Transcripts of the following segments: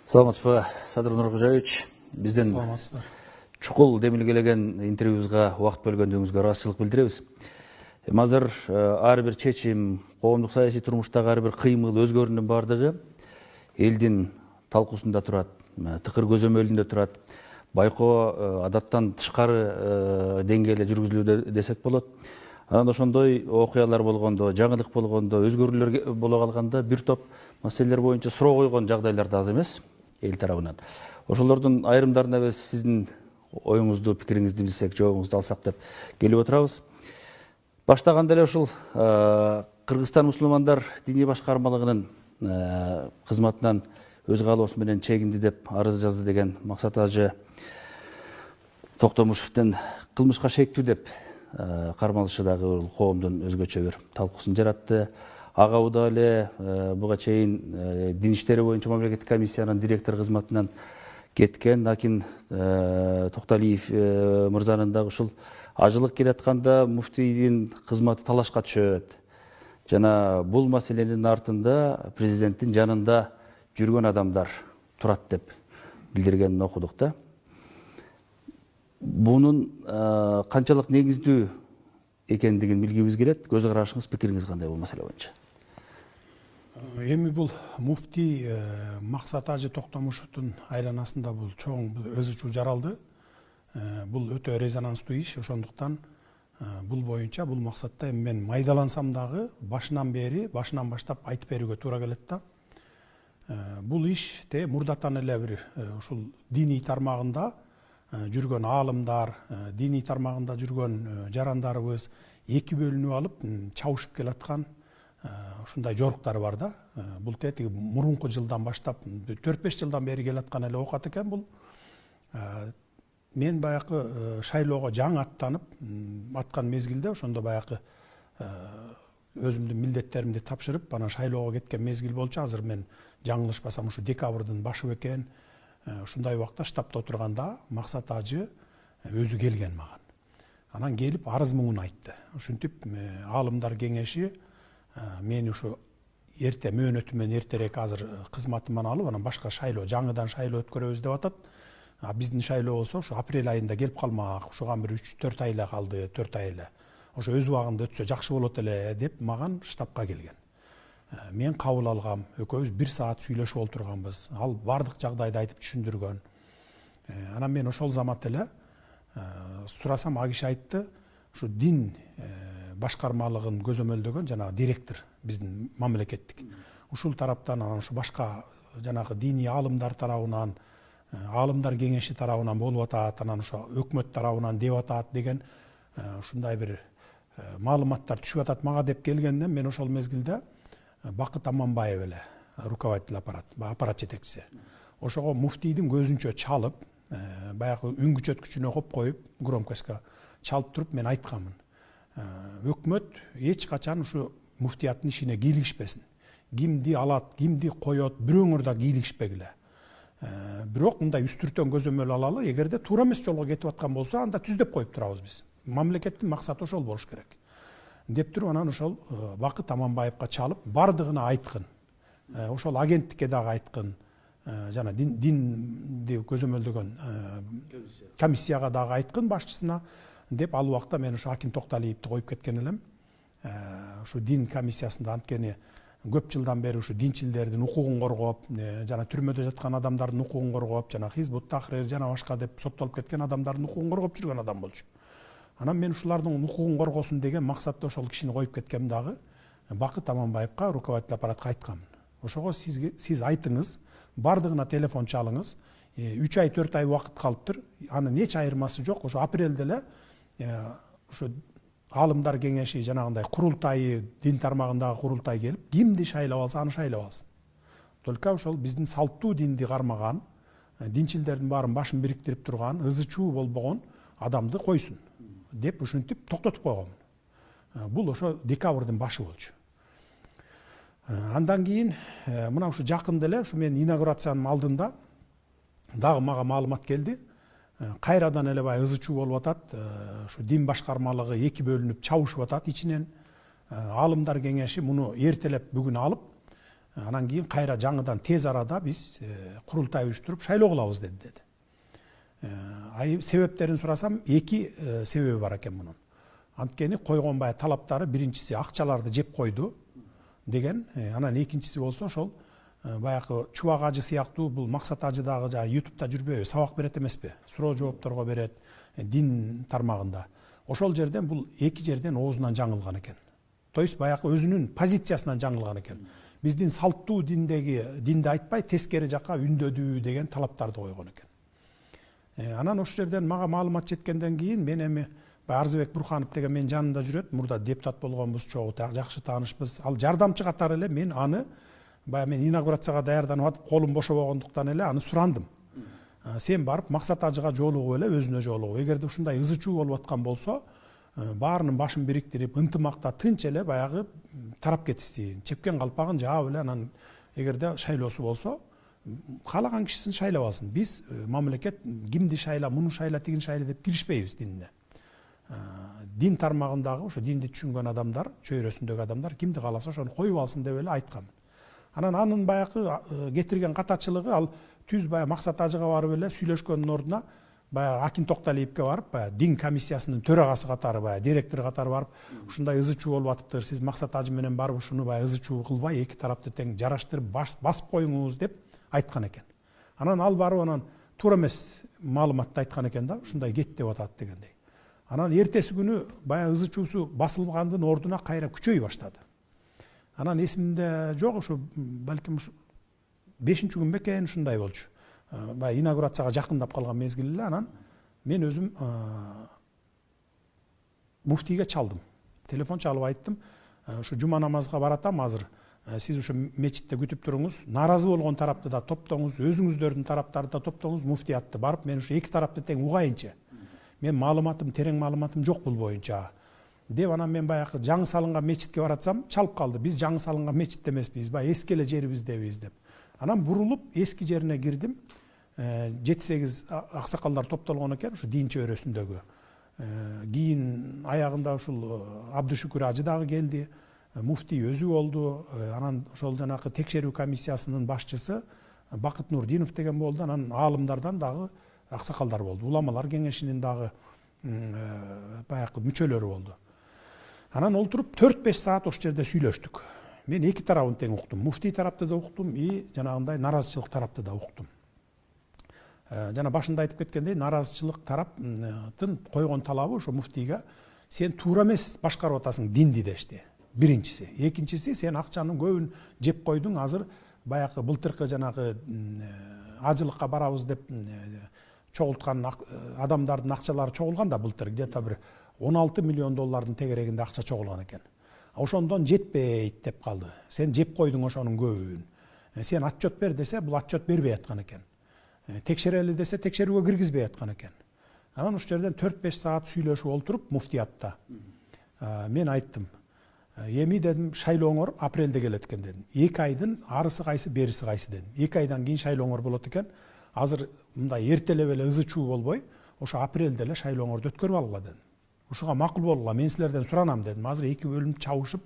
Саламатсызбы, Садыр Нуркожаевич. Бизден чукул демилгелеген интервьюбузга убакыт бөлгөндүгүңүзгө ыраазычылык билдиребиз. Азыр ар бир чечим, коомдук саясий турмуштагы ар бир кыймыл, өзгөрүүнүн бардыгы элдин талкуусунда турат, тыкыр көзөмөлүндө турат. Байкоо адаттан тышкары деңгээлде жүргүзүлүүдө десек болот. Анан ошондой окуялар болгондо, жаңылык болгондо, өзгөрүүлөр боло калганда бир топ маселелер боюнча суроо койгон жагдайлар да аз эмес эл тарабынан. Ошолордун айрымдарына биз сиздин оюңузду, пикириңизди билсек, жообуңузду алсак деп келип отурабыз. Баштаганда эле ушул Кыргызстан мусулмандар диний башкармалыгынын кызматынан өз каалоосу менен чегинди деп арыз жазды деген Максат Ажы Токтомушевдин кылмышка шектүү деп кармалышы дагы коомдун өзгөчө бир талкуусун жаратты. Ага Уда эле буга чейин дин иштери боюнча мамлекеттик комиссиянын директор кызматынан кеткен Акин Токталиев мырзанын дагы ушул ажылык келатканда муфтийдин кызматы талашка түшөт. Жана бул маселенин артында президенттин жанында жүргөн адамдар турат деп билдиргенин окудук да. Бунун канчалык негиздүү экендигин билгибиз келет. Көз карашыңыз, пикириңиз кандай бул маселе боюнча? Эми бул муфтий Максат Ажы Токтомушевдун айланасында бул чоң ызы чуу жаралды. Бул өтө резонанстуу иш, ошондуктан бул боюнча, бул максатта мен майдалансам дагы башынан баштап айтып берүүгө туура келет да. Бул иште мурдатан эле бир ушул диний тармагында жүргөн аалымдар, диний тармагында жүргөн жарандарыбыз эки бөлүнүп алып чабышып келаткан ушундай жоруктар бар да. Бул тетиги мурунку жылдан баштап 4-5 жылдан бери келаткан эле окат экен бул. Мен баягы шайлоого жаңы аттанып аткан мезгилде ошондо баягы өзүмдүн милдеттеримди тапшырып, анан шайлоого кеткен мезгил болчу. Азыр мен жаңылышпасам ушу декабрдын башы экен. Ушундай убакта штабта отурганда Максат Ажы өзү келген маган. Анан келип арыз муңун айтты. Ушинтип аалымдар кеңеши мени ушу эрте мөөнөтү менен эртерээк азыр кызматыман алып, анан башка шайлоо, жаңыдан шайлоо өткөрөбүз деп атат. Биздин шайлоо болсо ушу апрель айында келип калмак. Ушуган бир 3-4 ай эле калды, 4 ай эле. Ошо өз убагында өтсө жакшы болот эле деп маган штабка келген. Мен кабыл алгам, экөөбүз 1 саат сүйлөшүп отурганбыз. Ал бардык жагдайды айтып түшүндүргөн. Анан мен ошол замат эле сурасам, а киши айтты, ушу дин башкармалыгын көзөмөлдөгөн жанагы директор биздин мамлекеттик. Ушул тараптан анан ушу башка жанагы диний аалымдар тарабынан, аалымдар кеңеши тарабынан болуп атат, анан ошо өкмөт тарабынан деп атат деген ушундай бир маалыматтар түшүп атат мага деп келгенден мен ошол мезгилде Бакыт Аманбаев эле руководитель аппарат жетекчиси. Ошого муфтийдин көзүнчө чалып, баягы үн күчөткүчүнө коюп, громкостько чалып туруп мен айтканмын. Өкмөт эч качан ушу муфтияттын ишине кийлигишпесин. Кимди алат, кимди коёт, бирөөңөр да кийлигишпегиле. Бирок мындай үстүртөн көзөмөл алалы, эгерде туура эмес жолго кетип аткан болсо, анда түздөп коюп турабыз биз. Мамлекеттин максаты ошол болуш керек. Деп туруп анан ошол Бакыт Аманбаевга чалып, бардыгына айткын. Ошол агенттикке дагы айткын. Жана динди көзөмөлдөгөн комиссияга дагы айткын башчысына деп ал убакта мен ошо Акин Токталиевди коюп кеткен элем. Ушу дин комиссиясында анткени көп жылдан бери ушу динчилдердин укугун коргоп, жана түрмөдө жаткан адамдардын укугун коргоп, жана Хизбут Тахрир жана башка деп соттолуп кеткен адамдардын укугун коргоп жүргөн адам болчу. Анан мен ушулардын укугун коргосун деген максатта ошол кишини коюп кеткем дагы Бакыт Аманбаевга, руководитель аппаратка айткам. Ошого сиз айтыңыз, бардыгына телефон чалыңыз. 3 ай 4 ай убакыт калыптыр. Анын эч айырмасы жок. Ошо апрелде эле ушу аалымдар кеңеши жанагындай курултайы, дин тармагындагы курултай келип, кимди шайлап алса, аны шайлап алсын. Только ошол биздин салттуу динди кармаган, динчилдердин баарын башын бириктирип турган, ызы чуу болбогон адамды койсун деп ушинтип токтотуп койгон. Бул ошо декабрдын башы болчу. Андан кийин мына ушу жакында эле ушу мен инаугурациянын алдында дагы мага маалымат келди. Кайрадан эле бай ызы чуу болуп атат. Ушу дин башкармалыгы эки бөлүнүп чабышып атат ичинен. Аалымдар кеңеши муну эртелеп бүгүн алып, Анан кийин кайра жаңыдан тез арада биз курултай уюштуруп шайлоо кылабыз деди. Себептерин сурасам, эки себеби бар экен мунун. Анткени койгон баягы талаптары биринчиси акчаларды жеп койду деген, анан экинчиси болсо ошол баягы Чубак ажы сыяктуу бул Максат ажы дагы YouTube'да жүрбөйбү, сабак берет эмеспи? Суроо жоопторго берет, дин тармагында. Ошол жерден бул эки жерден оозунан жаңылган экен. То есть баягы өзүнүн позициясынан жаңылган экен. Биздин салттуу динди айтпай тескери жакка үндөдүү деген талаптарды койгон экен. Анан ошол жерден мага маалымат жеткенден кийин мен эми Арзыбек Бурханов деген менин жанымда жүрөт, мурда депутат болгонбуз, чогуу жакшы таанышпыз. Ал жардамчы катары эле мен аны баягы мен инаугурацияга даярданып атып, колум бошобогондуктан эле аны сурандым. Сен барып Максат ажыга жолугуп эле өзүнө жолугуп. Эгерде ушундай ызы чуу болуп аткан болсо, баарынын башын бириктирип, ынтымакта тынч эле баягы тарап кетишсин, чепкен калпагын жаап эле анан эгерде шайлоосу болсо, каалаган кишисин шайлап алсын. Биз мамлекет кимди шайла, муну шайла, тигин шайла деп киришпейбиз динине. Дин тармагындагы ошо динди түшүнгөн адамдар, чөйрөсүндөгү адамдар кимди кааласа ошону коюп алсын деп эле айткам. Анан анын баягы кетирген катачылыгы ал түз баягы Максат ажыга барып эле сүйлөшкөндүн ордуна баягы Акин Токталиевке барып, баягы дин комиссиясынын төрагасы катары, баягы директор катары барып, ушундай ызы чуу болуп атыптыр, сиз Максат ажы менен барып ушуну баягы ызы чуу кылбай, эки тарапты тең жараштырып басып коюңуз деп айткан экен. Анан ал барып анан туура эмес маалыматты айткан экен да, ушундай кет деп атат дегендей. Анан эртеси күнү баягы ызы чуусу басылгандын ордуна кайра күчөй баштады. Анан эсимде жок, ушу балким ушу 5-күн бекен ушундай болчу. Баягы инаугурацияга жакындап калган мезгил эле, анан мен өзүм муфтийге чалдым. Телефон чалып айттым, ушу жума намазга баратам азыр. Сиз ушу мечитте күтүп туруңуз, нааразы болгон тарапты да топтоңуз, өзүңүздөрдүн тараптарды да топтоңуз, муфтиятты барып, мен ушу эки тарапты тең угайынчы. Мен маалыматым, терең маалыматым жок бул боюнча. Деп анан мен баягы жаңы салынган мечитке баратсам, чалып калды. Биз жаңы салынган мечитте эмеспиз, баягы эски эле жерибиздебиз деп. Анан бурулуп эски жерине кирдим. 7-8 аксакалдар топтолгон экен, ушу дин чөйрөсүндөгү. Кийин аягында ушул Абдышүкүр ажы дагы келди. Муфтий өзү болду. Анан ошол жанагы текшерүү комиссиясынын башчысы Бакыт Нурдинов деген болду. Анан аалымдардан дагы аксакалдар болду. Уламалар кеңешинин дагы баягы мүчөлөрү болду. Анан олтуруп 4-5 саат ошол жерде сүйлөштүк. Мен эки тарабын тең уктум. Муфтий тарапты да уктум, жанагындай наразычылык тарапты да уктум. Жана башында айтып кеткендей, наразычылык тараптын койгон талабы ошо муфтийге сен туура эмес башкарып атасың динди дешти. Биринчиси. Экинчиси, сен акчанын көбүн жеп койдуң, азыр баягы былтыркы жанагы ажылыкка барабыз деп чогулткан адамдардын акчалары чогулган да былтыр, где-то бир 16 миллион доллардын тегерегинде акча чогулган экен. Ошондон жетпейт деп калды. Сен жеп койдуң ошонун көбүн. Сен отчет бер десе, бул отчет бербей аткан экен. Текшерели десе, текшерүүгө киргизбей аткан экен. Анан ошол жерден 4-5 саат сүйлөшүп олтуруп муфтиятта. Мен айттым. Эми дедим, шайлооңор апрелде келет экен дедим. 2 айдын арысы кайсы, бериси кайсы дедим. 2 айдан кийин шайлооңор болот экен. Азыр мындай эртелеп эле ызы чуу болбой, ошо апрелде эле шайлооңорду өткөрүп алгыла дедим. Ушуга макул болгула, мен силерден суранам дедим. Азыр эки бөлүнүп чабышып,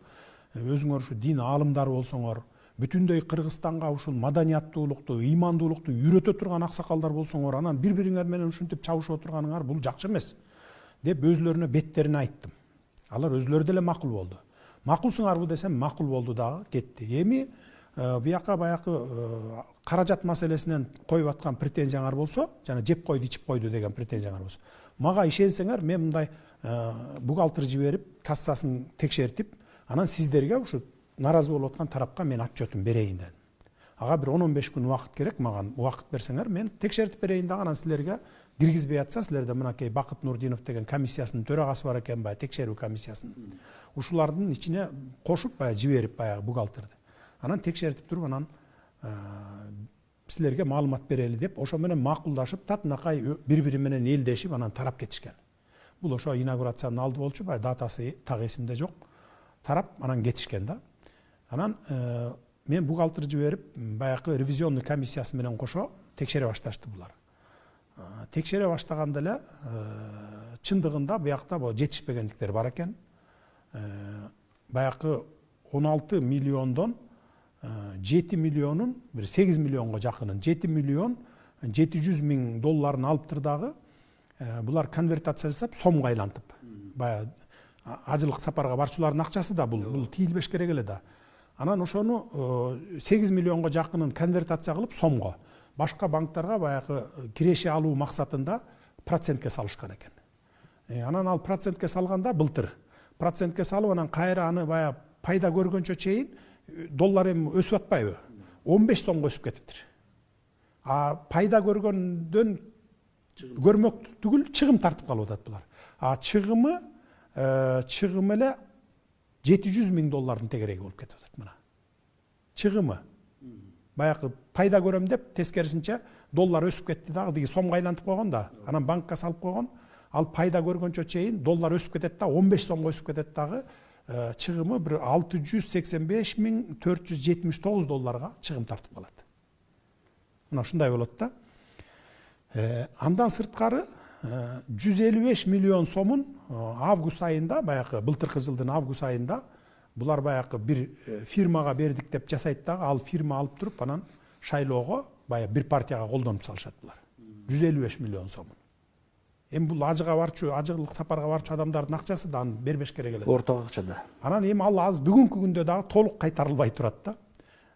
өзүңөр ушу дин аалымдары болсоңор, бүтүндөй Кыргызстанга ушул маданияттуулукту, ыймандуулукту үйрөтө турган аксакалдар болсоңор, анан бири-бириңер менен ушинтип чабышып отурганыңар бул жакшы эмес деп өзлөрүнө беттерине айттым. Алар өзлөрү деле макул болду. Макулсуңарбы десем, макул болду дагы, кетти. Эми бияка баягы каражат маселесинен коюп аткан претензияңар болсо, жана жеп койду, ичип койду деген претензияңар болсо, мага ишенсеңер, мен мындай бухгалтер жиберип, кассасын текшертип, анан сиздерге ушу наразы болуп аткан тарапка мен отчетун берейин дедим. Ага бир 10-15 күн убакыт керек, маган убакыт берсеңер, мен текшертип берейин дагы, анан силерге киргизбей атса, силерде мынакей Бакыт Нурдинов деген комиссиясынын төрагасы бар экен, баягы текшерүү комиссиясынын. Ушулардын ичине кошуп, баягы жиберип, баягы бухгалтерди. Анан текшертип туруп, анан силерге маалымат берели деп, ошо менен макулдашып, татынакай бири-бири менен элдешип, анан тарап кетишкен. Бул ошо инаугурациянын алды болчу, баягы датасы так эсимде жок. Тарап, анан кетишкен да. Анан мен бухгалтер жиберип, баягы ревизионный комиссиясы менен кошо текшере башташты булар. Текшере баштаганда эле чындыгында буякта жетишпегендиктер бар экен. Баягы 16 миллиондон 7 миллионун бир 8 миллионго жакынын 7 миллион 700 миң долларын алыптыр дагы. Булар конвертация жасап сомго айлантып. Баягы ажылык сапарга барчулардын акчасы да бул тийилбеш керек эле да. Анан ошону 8 миллионго жакынын конвертация кылып сомго башка банктарга баягы киреше алуу максатында процентке салышкан экен. Анан ал процентке салганда былтыр процентке салып анан кайра аны баягы пайда көргөнчө чейин доллар эми өсүп атпайбы? 15 сомго өсүп кетиптир. Пайда көргөндөн көрмөк түгүл чыгым тартып калып атат булар. Чыгымы эле 700 миң доллардын тегереги болуп кетип атат мына. Чыгымы. Баягы пайда көрөм деп тескерисинче доллар өсүп кетти дагы деги сомго айлантып койгон да. Анан банкка салып койгон. Ал пайда көргөнчө чейин доллар өсүп кетет да 15 сомго өсүп кетет дагы. Чыгымы bir 685.479 долларга чыгым тартып калат. Мына ушундай болот да. Андан сырткары 155 миллион сомун август айында, баягы былтыркы жылдын август айында булар баягы бир фирмага бердик деп жасайт дагы, ал фирма алып туруп анан шайлоого баягы бир партияга колдонуп салышат булар. 155 миллион сомун. Эми бул ажыга барчу, ажылык сапарга барчу адамдардын акчасы да аны бербеш керек эле. Орток акча да. Анан эми ал аз бүгүнкү күндө дагы толук кайтарылбай турат да.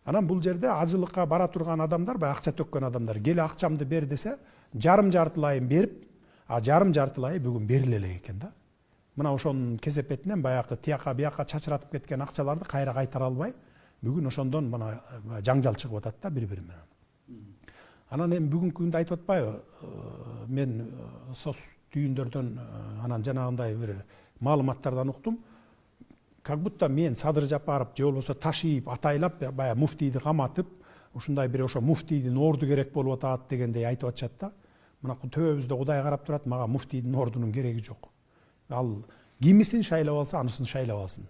Анан бул жерде ажылыкка бара турган адамдар, баягы акча төккөн адамдар, келе акчамды бер десе, жарым-жартылайын берип, жарым-жартылайы бүгүн бериле элек экен да. Мына ошонун кесепетинен баягы тияка бияка чачыратып кеткен акчаларды кайра кайтара албай, бүгүн ошондон мына жаңжал чыгып атат да бири-бири менен. Анан эми бүгүнкү күндө айтып атпайбы, мен сос түйүндөрдөн анан жанагындай бир маалыматтардан уктум. Как будто мен Садыр Жапаров же болбосо Ташиев атайлап баягы муфтийди каматып, ушундай бир ошо муфтийдин орду керек болуп атат дегендей айтып атышат да. Мына төбөбүздө Кудай карап турат, мага муфтийдин ордунун кереги жок. Ал кимисин шайлап алса, анысын шайлап алсын.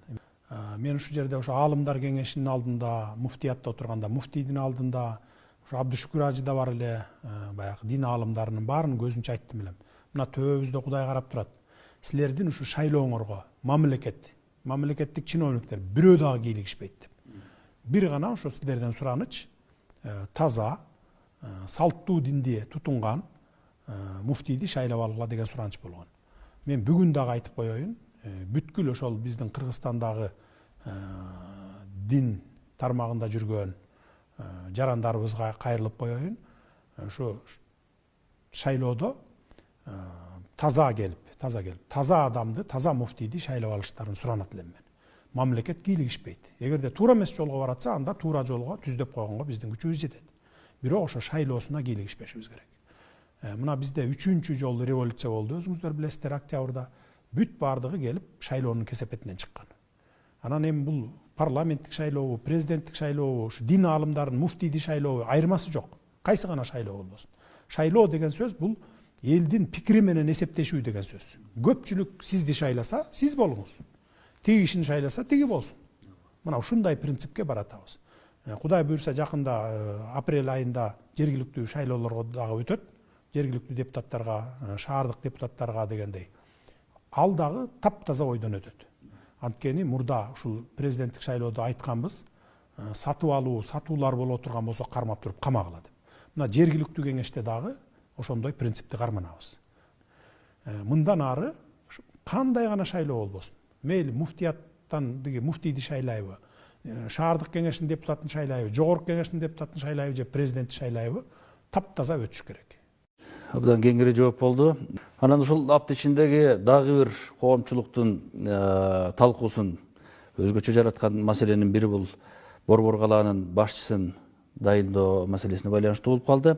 Мен ушу жерде ошо аалымдар кеңешинин алдында, муфтиятта отурганда муфтийдин алдында, ошо Абдышүкүр ажы да бар эле, баягы дин аалымдарынын баарын көзүнчө айттым элем. Мына төбөбүздө Кудай карап турат. Силердин ушу шайлооңорго мамлекеттик чиновниктер бирөө дагы кийлигишпейт деп. Бир гана ошо силерден сураныч, таза, салттуу динди тутунган муфтийди шайлап алгыла деген сураныч болгон. Мен бүгүн дагы айтып коеюн, бүткүл ошол биздин Кыргызстандагы дин тармагында жүргөн жарандарыбызга кайрылып коеюн. Ошо шайлоодо таза келип, таза адамды, таза муфтийди шайлап алыштарын суранат элем мен. Мамлекет кийлигишпейт. Эгерде туура эмес жолго баратса, анда туура жолго түздөп койгонго биздин күчүбүз жетет. Бирок ошо шайлоосуна кийлигишпешибиз керек. Мына бизде 3-чү жолу революция болду, өзүңүздөр билесиздер, октябрда бүт бардыгы келип шайлоонун кесепетинен чыккан. Анан эми бул парламенттик шайлообу, президенттик шайлообу, ушу дин аалымдарын муфтийди шайлообу айырмасы жок. Кайсы гана шайлоо болбосун. Шайлоо деген сөз бул элдин пикири менен эсептешүү деген сөз. Көпчүлүк сизди шайласа, сиз болуңуз. Тиги кишини шайласа, тиги болсун. Мына ушундай принципке баратабыз. Кудай буйрса жакында апрель айында жергиликтүү шайлоолорго дагы өтөт. Жергиликтүү депутаттарга, шаардык депутаттарга дегендей. Ал дагы таптаза ойдон өтөт. Анткени мурда ушул президенттик шайлоодо айтканбыз, сатып алуу, сатуулар боло турган болсо кармап туруп камагыла деп. Мына жергиликтүү кеңеште дагы ошондой принципти карманабыз. Мындан ары кандай гана шайлоо болбосун. Мейли муфтияттан деги муфтийди шайлайбы, шаардык кеңештин депутатын шайлайбы, жогорку кеңештин депутатын шайлайбы же президентти шайлайбы, таптаза өтүш керек. Абдан кеңири жооп болду. Анан ушул апта ичиндеги дагы бир коомчулуктун талкуусун өзгөчө жараткан маселенин бири бул Борбор калаанын башчысын дайындоо маселесине байланыштуу болуп калды.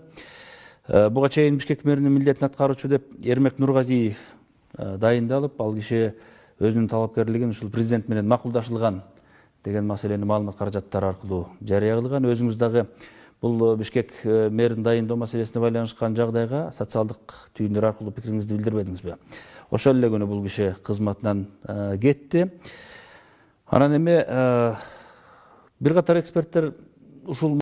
Буга чейин Бишкек мэринин милдетин аткаруучу деп Эрмек Нургазиев дайындалып, ал киши өзүнүн талапкерлигин ушул президент менен макулдашылган деген маселени маалымат каражаттары аркылуу жарыя кылган. Өзүңүз дагы бул Бишкек мэрин дайындоо маселесине байланышкан жагдайга социалдык түйүндөр аркылуу пикириңизди билдирбедиңизби? Ошол эле күнү бул киши кызматынан кетти. Анан эми бир катар эксперттер ушул